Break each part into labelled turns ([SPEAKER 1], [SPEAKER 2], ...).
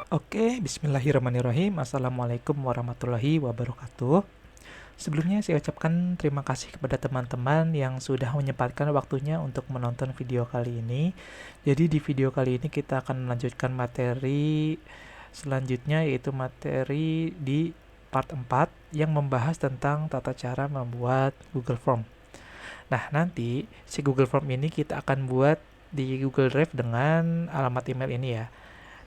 [SPEAKER 1] Oke, bismillahirrahmanirrahim. Assalamualaikum warahmatullahi wabarakatuh. Sebelumnya saya ucapkan terima kasih kepada teman-teman yang sudah menyempatkan waktunya untuk menonton video kali ini. Jadi di video kali ini kita akan melanjutkan materi selanjutnya, yaitu materi di part 4 yang membahas tentang tata cara membuat Google Form. Nah, nanti si Google Form ini kita akan buat di Google Drive dengan alamat email ini ya.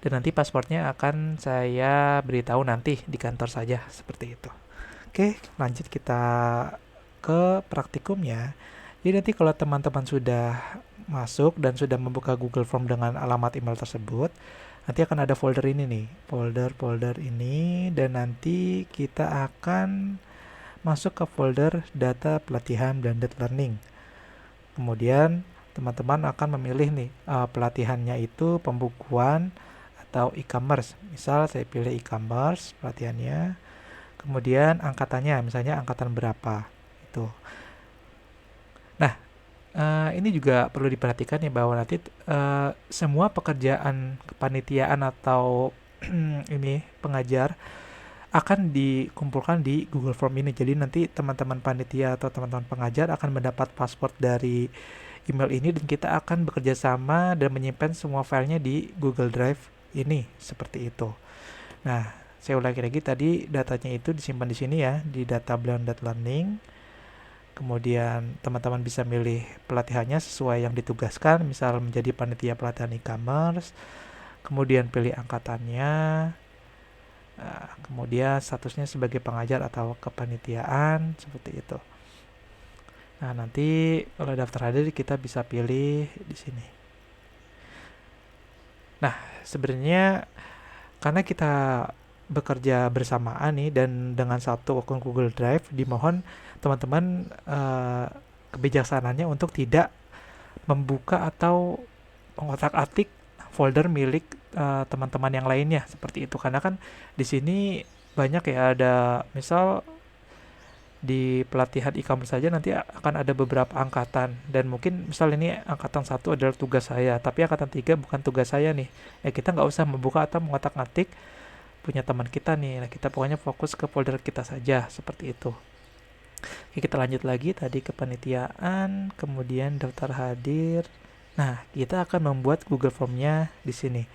[SPEAKER 1] Dan nanti passwordnya akan saya beritahu nanti di kantor saja, seperti itu. Oke, lanjut kita ke praktikumnya. Jadi nanti kalau teman-teman sudah masuk dan sudah membuka Google Form dengan alamat email tersebut, nanti akan ada folder ini nih, folder-folder ini, dan nanti kita akan masuk ke folder data pelatihan blended learning. Kemudian teman-teman akan memilih nih, pelatihannya itu pembukuan atau e-commerce. Misal saya pilih e-commerce pelatihannya, kemudian angkatannya, misalnya angkatan berapa itu. Nah, ini juga perlu diperhatikan ya bahwa nanti semua pekerjaan kepanitiaan atau ini pengajar akan dikumpulkan di Google Form ini. Jadi nanti teman-teman panitia atau teman-teman pengajar akan mendapat password dari email ini dan kita akan bekerja sama dan menyimpan semua filenya di Google Drive ini seperti itu. Nah, saya ulangi lagi, tadi datanya itu disimpan di sini ya, di data blended learning. Kemudian teman-teman bisa milih pelatihannya sesuai yang ditugaskan, misal menjadi panitia pelatihan e-commerce, kemudian pilih angkatannya, kemudian statusnya sebagai pengajar atau kepanitiaan, seperti itu. Nah, nanti kalau daftar hadir kita bisa pilih di sini. Nah, sebenarnya karena kita bekerja bersamaan nih dan dengan satu akun Google Drive, dimohon teman-teman kebijaksanaannya untuk tidak membuka atau mengotak-atik folder milik teman-teman yang lainnya seperti itu, karena kan di sini banyak ya, ada misal di pelatihan e-commerce saja nanti akan ada beberapa angkatan dan mungkin misal ini angkatan satu adalah tugas saya tapi angkatan 3 bukan tugas saya nih, ya kita nggak usah membuka atau mengotak-atik punya teman kita nih. Nah, kita pokoknya fokus ke folder kita saja seperti itu. Oke, kita lanjut lagi, tadi kepanitiaan, kemudian daftar hadir. Nah, kita akan membuat Google Form-nya di sini.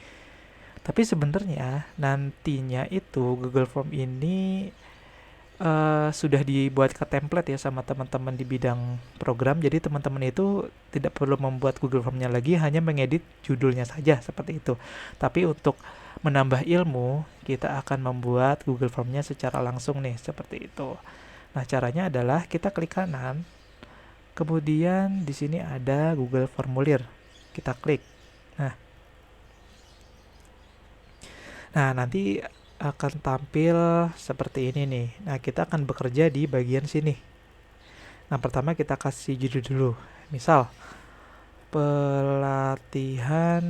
[SPEAKER 1] Tapi sebenarnya nantinya itu Google Form ini sudah dibuat ke template ya sama teman-teman di bidang program. Jadi teman-teman itu tidak perlu membuat Google Form-nya lagi, hanya mengedit judulnya saja seperti itu. Tapi untuk menambah ilmu, kita akan membuat Google Form-nya secara langsung nih, seperti itu. Nah, caranya adalah kita klik kanan, kemudian di sini ada Google Formulir. Kita klik. Nah, nanti akan tampil seperti ini nih. Nah, kita akan bekerja di bagian sini. Nah, pertama kita kasih judul dulu. Misal, pelatihan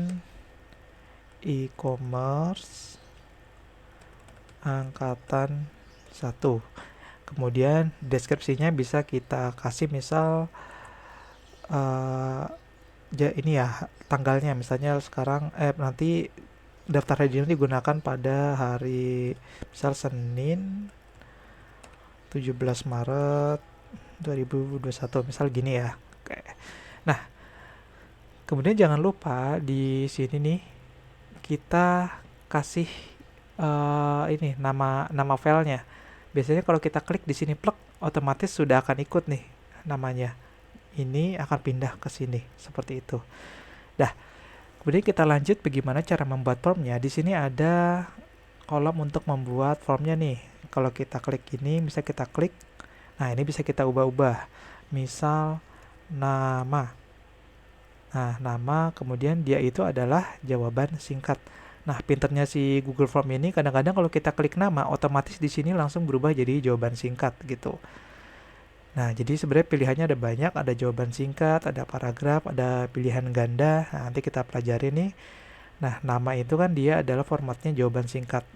[SPEAKER 1] e-commerce angkatan 1. Kemudian deskripsinya bisa kita kasih misal ini ya tanggalnya, misalnya sekarang nanti daftar hadirnya digunakan pada hari misal Senin 17 Maret 2021, misal gini ya. Oke. Nah, kemudian jangan lupa di sini nih kita kasih ini nama filenya. Biasanya kalau kita klik di sini plek, otomatis sudah akan ikut nih namanya. Ini akan pindah ke sini seperti itu. Dah, kemudian kita lanjut bagaimana cara membuat formnya. Di sini ada kolom untuk membuat formnya nih. Kalau kita klik ini, bisa kita klik. Nah, ini bisa kita ubah-ubah. Misal nama. Nah, nama kemudian dia itu adalah jawaban singkat. Nah, pinternya si Google Form ini kadang-kadang kalau kita klik nama, otomatis di sini langsung berubah jadi jawaban singkat gitu. Nah, jadi sebenarnya pilihannya ada banyak, ada jawaban singkat, ada paragraf, ada pilihan ganda. Nah, nanti kita pelajari nih. Nah, nama itu kan dia adalah formatnya jawaban singkat.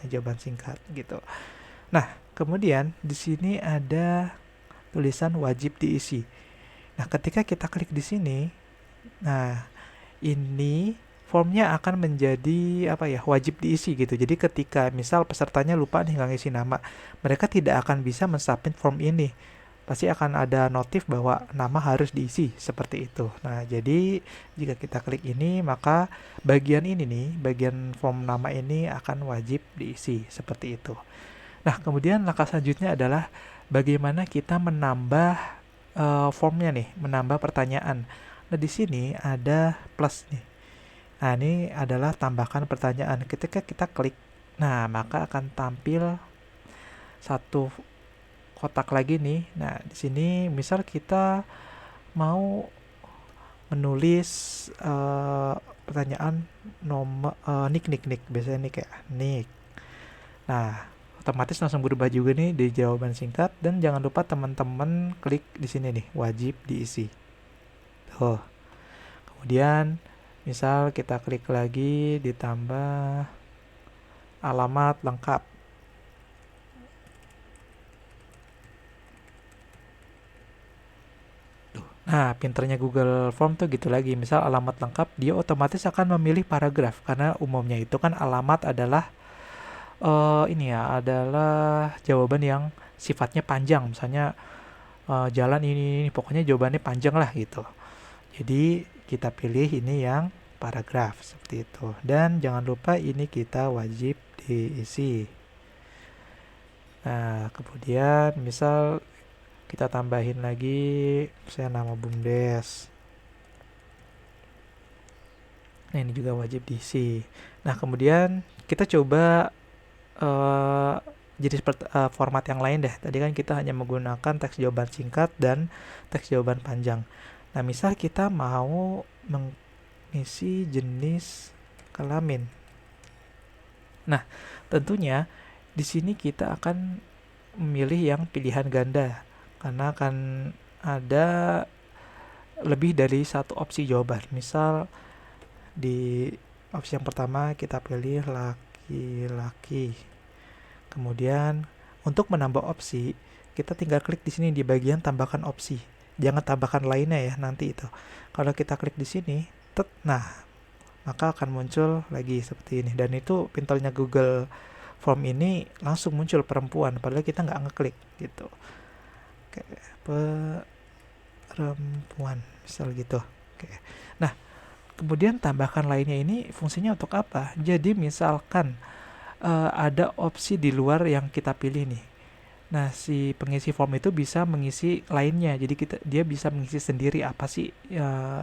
[SPEAKER 1] Jawaban singkat gitu. Nah, kemudian di sini ada tulisan wajib diisi. Nah, ketika kita klik di sini, nah ini formnya akan menjadi apa ya, wajib diisi gitu. Jadi ketika misal pesertanya lupa nih nggak ngisi nama, mereka tidak akan bisa mensubmit form ini. Pasti akan ada notif bahwa nama harus diisi seperti itu. Nah, jadi jika kita klik ini, maka bagian ini nih, bagian form nama ini akan wajib diisi seperti itu. Nah, kemudian langkah selanjutnya adalah bagaimana kita menambah formnya nih, menambah pertanyaan. Nah, di sini ada plus nih. Nah, ini adalah tambahkan pertanyaan. Ketika kita klik, nah, maka akan tampil satu kotak lagi nih. Nah, di sini misal kita mau menulis pertanyaan nomor nick biasanya nih kayak nick. Nah, otomatis langsung berubah juga nih di jawaban singkat, dan jangan lupa teman-teman klik di sini nih, wajib diisi. Tuh. Kemudian misal kita klik lagi ditambah alamat lengkap. Nah, pinternya Google Form tuh gitu lagi. Misal alamat lengkap, dia otomatis akan memilih paragraf karena umumnya itu kan alamat adalah ini ya, adalah jawaban yang sifatnya panjang. Misalnya jalan ini, pokoknya jawabannya panjang lah gitu. Jadi kita pilih ini yang paragraf seperti itu. Dan jangan lupa ini kita wajib diisi. Nah, kemudian misal kita tambahin lagi misalnya nama BUMDes. Nah, ini juga wajib diisi. Nah, kemudian kita coba jadi format yang lain deh. Tadi kan kita hanya menggunakan teks jawaban singkat dan teks jawaban panjang. Nah, misal kita mau mengisi jenis kelamin. Nah, tentunya di sini kita akan memilih yang pilihan ganda karena akan ada lebih dari satu opsi jawaban. Misal di opsi yang pertama kita pilih laki-laki. Kemudian untuk menambah opsi, kita tinggal klik di sini di bagian tambahkan opsi. Jangan tambahkan lainnya ya nanti itu. Kalau kita klik di sini, nah, maka akan muncul lagi seperti ini. Dan itu pintarnya Google Form ini langsung muncul perempuan, padahal kita nggak ngeklik gitu. Oke, perempuan, misal gitu. Oke. Nah, kemudian tambahkan lainnya ini fungsinya untuk apa? Jadi misalkan ada opsi di luar yang kita pilih nih. Nah, si pengisi form itu bisa mengisi lainnya. Jadi dia bisa mengisi sendiri apa sih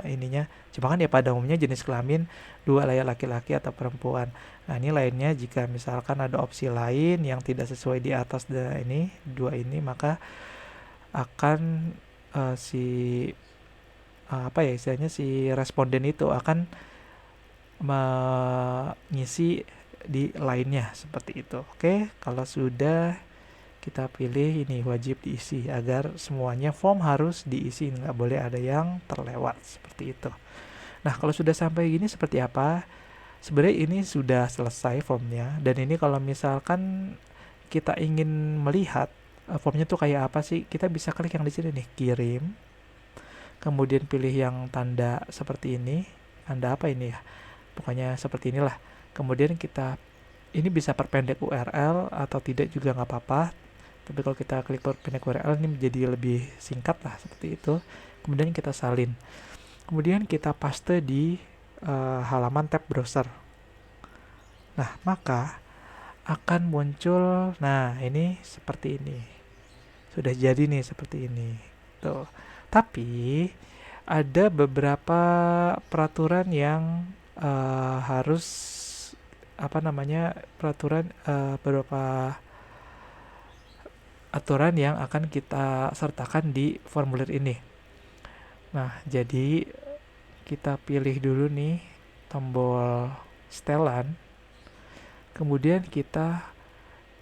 [SPEAKER 1] ininya. Cuma kan ya pada umumnya jenis kelamin dua layak laki-laki atau perempuan. Nah, ini lainnya jika misalkan ada opsi lain yang tidak sesuai di atas ini dua ini, maka akan apa ya istilahnya, si responden itu akan mengisi di lainnya seperti itu. Oke, kalau sudah kita pilih ini wajib diisi agar semuanya form harus diisi, nggak boleh ada yang terlewat seperti itu. Nah, kalau sudah sampai gini seperti apa? Sebenarnya ini sudah selesai formnya, dan ini kalau misalkan kita ingin melihat formnya tuh kayak apa sih, kita bisa klik yang di sini nih, kirim. Kemudian pilih yang tanda seperti ini. Tanda apa ini ya? Pokoknya seperti inilah. Kemudian ini bisa perpendek URL atau tidak juga nggak apa-apa. Tapi kalau kita klik perpendek URL ini menjadi lebih singkat lah seperti itu. Kemudian kita salin. Kemudian kita paste di halaman tab browser. Nah, maka akan muncul, nah ini seperti ini. Sudah jadi nih seperti ini. Tuh. Tapi ada beberapa peraturan yang harus beberapa aturan yang akan kita sertakan di formulir ini. Nah, jadi kita pilih dulu nih tombol setelan, kemudian kita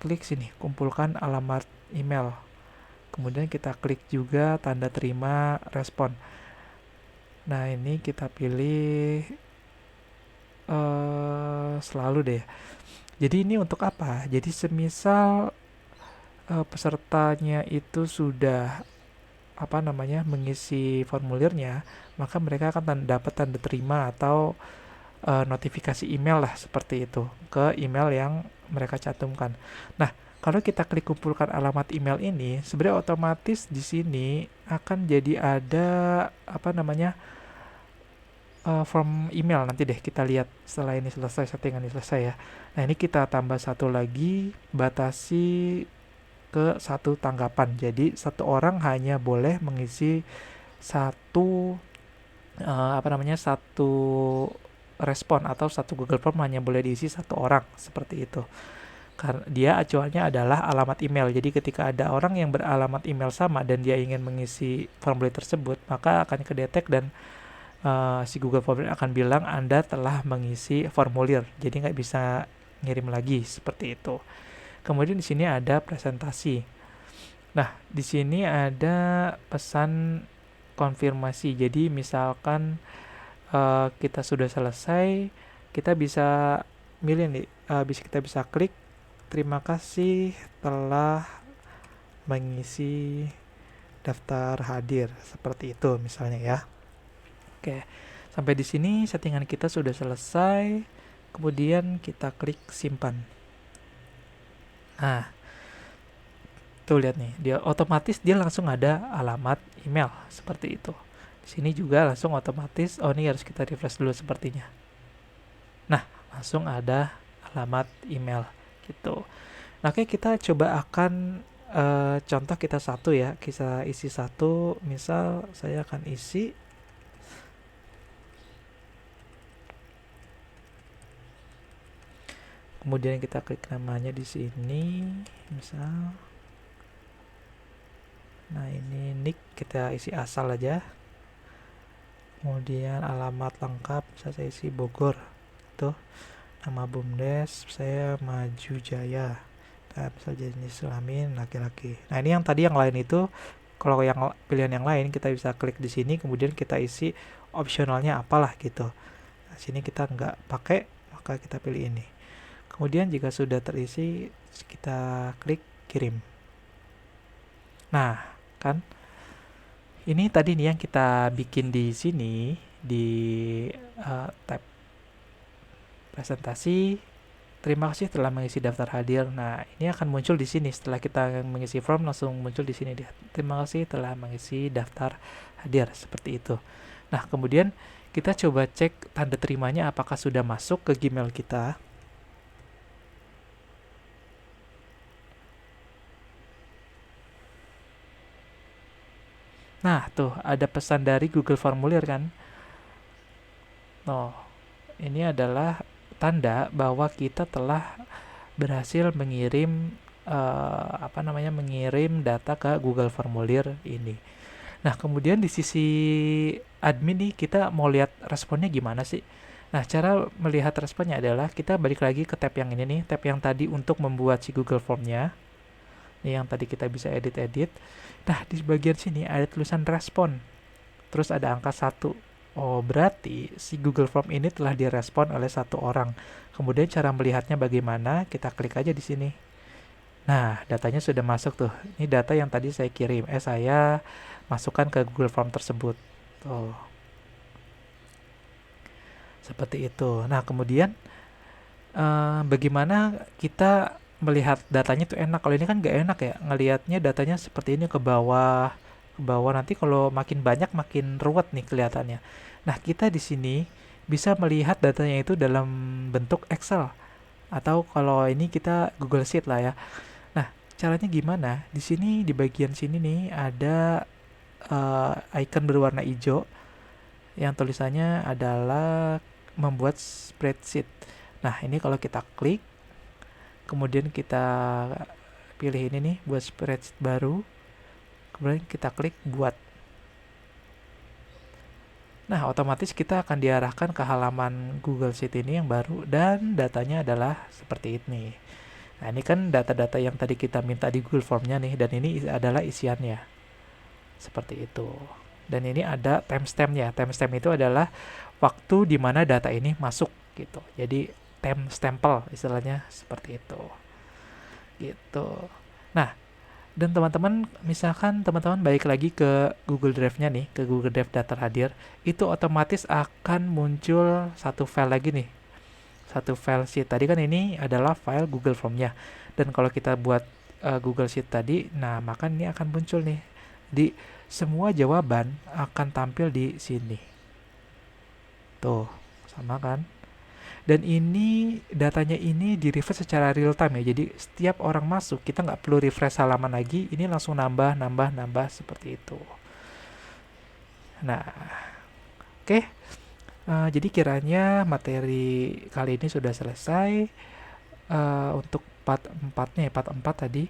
[SPEAKER 1] klik sini kumpulkan alamat email, kemudian kita klik juga tanda terima respon. Nah, ini kita pilih selalu deh. Jadi ini untuk apa? Jadi semisal pesertanya itu sudah mengisi formulirnya, maka mereka akan dapat tanda terima atau notifikasi email lah seperti itu ke email yang mereka cantumkan. Nah, kalau kita klik kumpulkan alamat email ini, sebenarnya otomatis di sini akan jadi ada apa namanya form email. Nanti deh kita lihat setelah ini selesai, settingan ini selesai ya. Nah, ini kita tambah satu lagi, batasi ke satu tanggapan. Jadi satu orang hanya boleh mengisi satu satu respon, atau satu Google Form hanya boleh diisi satu orang, seperti itu. Karena dia acuannya adalah alamat email. Jadi ketika ada orang yang beralamat email sama dan dia ingin mengisi formulir tersebut, maka akan kedetek dan si Google Form akan bilang Anda telah mengisi formulir. Jadi nggak bisa ngirim lagi, seperti itu. Kemudian di sini ada presentasi. Nah, di sini ada pesan konfirmasi. Jadi misalkan kita sudah selesai, kita bisa milih nih, kita bisa klik terima kasih telah mengisi daftar hadir, seperti itu misalnya ya. Oke, sampai di sini settingan kita sudah selesai. Kemudian kita klik simpan. Nah, tuh lihat nih, dia otomatis langsung ada alamat email seperti itu. Di sini juga langsung otomatis, ini harus kita refresh dulu sepertinya. Nah, langsung ada alamat email gitu. Nah, oke, kita coba akan contoh kita satu ya, kita isi satu. Misal saya akan isi kemudian kita klik namanya di sini, misal. Nah, ini nick kita isi asal aja. Kemudian alamat lengkap saya isi Bogor. Tuh, nama BUMDes saya Maju Jaya. Nah, misal jenis kelamin laki-laki. Nah, ini yang tadi yang lain itu, kalau yang pilihan yang lain kita bisa klik di sini, kemudian kita isi opsionalnya apalah gitu. Nah, sini kita nggak pakai, maka kita pilih ini. Kemudian jika sudah terisi, kita klik kirim. Nah, kan ini tadi nih yang kita bikin di sini di tab presentasi. Terima kasih telah mengisi daftar hadir. Nah, ini akan muncul di sini setelah kita mengisi form, langsung muncul di sini. Terima kasih telah mengisi daftar hadir, seperti itu. Nah, kemudian kita coba cek tanda terimanya apakah sudah masuk ke Gmail kita. Nah, tuh ada pesan dari Google Formulir kan. Oh, ini adalah tanda bahwa kita telah berhasil mengirim mengirim data ke Google Formulir ini. Nah, kemudian di sisi admin nih, kita mau lihat responnya gimana sih? Nah, cara melihat responnya adalah kita balik lagi ke tab yang ini nih, tab yang tadi untuk membuat si Google Formnya. Ini yang tadi kita bisa edit-edit. Nah, di bagian sini ada tulisan respon. Terus ada angka 1. Oh, berarti si Google Form ini telah direspon oleh satu orang. Kemudian cara melihatnya bagaimana? Kita klik aja di sini. Nah, datanya sudah masuk tuh. Ini data yang tadi saya kirim. Saya masukkan ke Google Form tersebut. Tuh. Seperti itu. Nah, kemudian bagaimana kita melihat datanya tuh enak. Kalau ini kan nggak enak ya, ngelihatnya datanya seperti ini ke bawah nanti kalau makin banyak makin ruwet nih kelihatannya. Nah, kita di sini bisa melihat datanya itu dalam bentuk Excel, atau kalau ini kita Google Sheet lah ya. Nah, caranya gimana? Di sini di bagian sini nih ada icon berwarna hijau yang tulisannya adalah membuat spreadsheet. Nah, ini kalau kita klik, kemudian kita pilih ini nih, buat spreadsheet baru. Kemudian kita klik buat. Nah, otomatis kita akan diarahkan ke halaman Google Sheet ini yang baru, dan datanya adalah seperti ini. Nah, ini kan data-data yang tadi kita minta di Google Formnya nih, dan ini adalah isiannya. Seperti itu. Dan ini ada timestampnya. Timestamp itu adalah waktu di mana data ini masuk gitu. Jadi timestempel istilahnya seperti itu. Gitu. Nah, Dan teman-teman, misalkan teman-teman balik lagi ke Google Drive-nya nih, ke Google Drive data hadir, itu otomatis akan muncul satu file lagi nih, satu file sheet. Tadi kan ini adalah file Google Form-nya. Dan kalau kita buat Google Sheet tadi, nah maka ini akan muncul nih. Di semua jawaban akan tampil di sini. Tuh, sama kan? Dan ini datanya ini di refresh secara real time ya. Jadi setiap orang masuk kita nggak perlu refresh halaman lagi. Ini langsung nambah, nambah, nambah seperti itu. Nah, oke. Jadi kiranya materi kali ini sudah selesai untuk part 4-nya, part 4 tadi.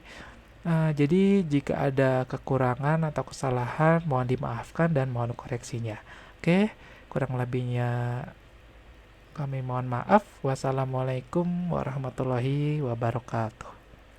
[SPEAKER 1] Jadi jika ada kekurangan atau kesalahan mohon dimaafkan dan mohon koreksinya. Oke, kurang lebihnya kami mohon maaf. Wassalamualaikum warahmatullahi wabarakatuh.